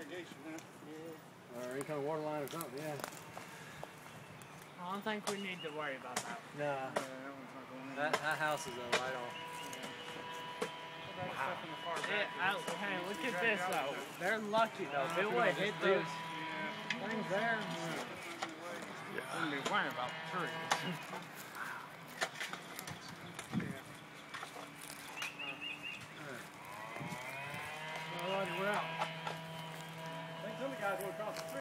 irrigation, huh? Yeah. Or any kind of water line or something, yeah. I don't think we need to worry about that. Nah. Yeah, that one's not going in. That house is a right on. Stuff in the far back. Hey, look at this though. They're lucky though. If it would have hit those things there, wouldn't be worrying about the trees.